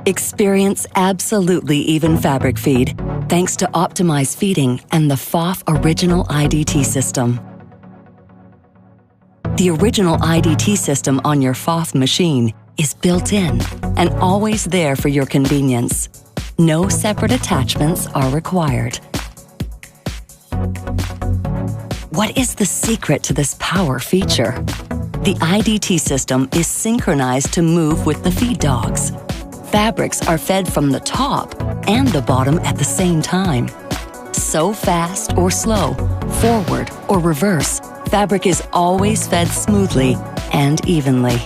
Experience absolutely even fabric feed thanks to optimized feeding and the PFAFF original IDT system. The original IDT system on your PFAFF machine is built in and always there for your convenience. No separate attachments are required. What is the secret to this power feature? The IDT system is synchronized to move with the feed dogs. Fabrics are fed from the top and the bottom at the same time. So fast or slow, forward or reverse, fabric is always fed smoothly and evenly.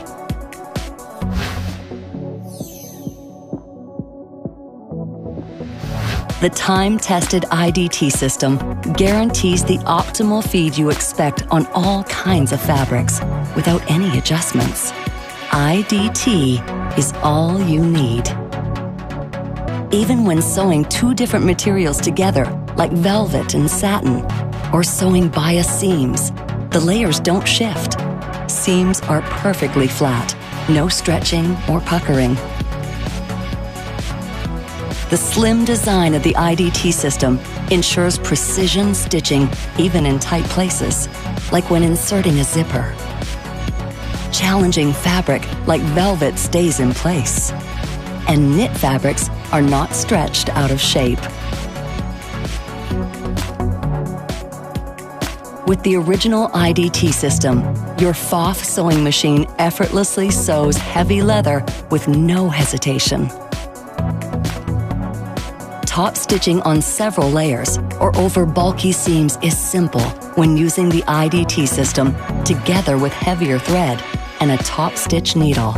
The time-tested IDT system guarantees the optimal feed you expect on all kinds of fabrics without any adjustments. IDT is all you need. Even when sewing two different materials together, like velvet and satin, or sewing bias seams, the layers don't shift. Seams are perfectly flat, no stretching or puckering. The slim design of the IDT system ensures precision stitching even in tight places, like when inserting a zipper. Challenging fabric like velvet stays in place, and knit fabrics are not stretched out of shape. With the original IDT system, your PFAFF sewing machine effortlessly sews heavy leather with no hesitation. Top stitching on several layers or over bulky seams is simple when using the IDT system together with heavier thread and a top stitch needle.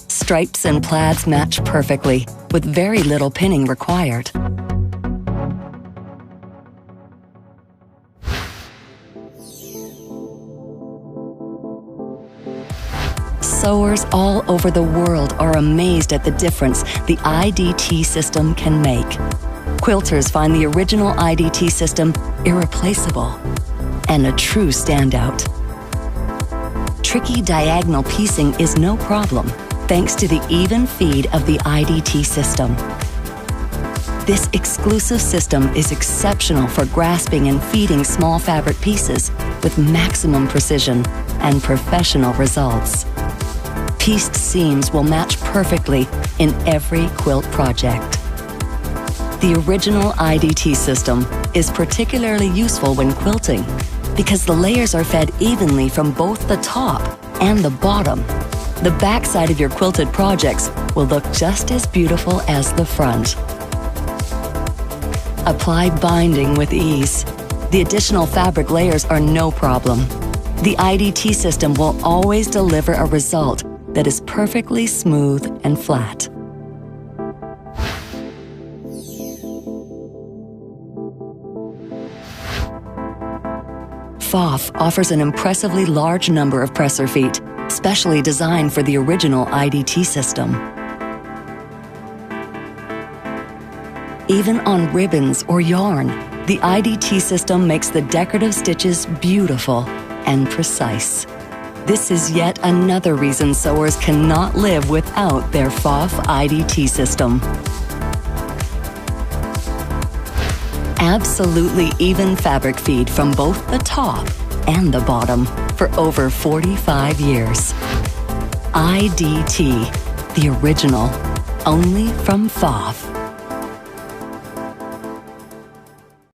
Stripes and plaids match perfectly with very little pinning required. Sewers all over the world are amazed at the difference the IDT system can make. Quilters find the original IDT system irreplaceable and a true standout. Tricky diagonal piecing is no problem thanks to the even feed of the IDT system. This exclusive system is exceptional for grasping and feeding small fabric pieces with maximum precision and professional results. Pieced seams will match perfectly in every quilt project. The original IDT system is particularly useful when quilting because the layers are fed evenly from both the top and the bottom. The backside of your quilted projects will look just as beautiful as the front. Apply binding with ease. The additional fabric layers are no problem. The IDT system will always deliver a result that is perfectly smooth and flat. PFAFF offers an impressively large number of presser feet, specially designed for the original IDT system. Even on ribbons or yarn, the IDT system makes the decorative stitches beautiful and precise. This is yet another reason sewers cannot live without their PFAFF IDT system. Absolutely even fabric feed from both the top and the bottom for over 45 years. IDT, the original, only from PFAFF.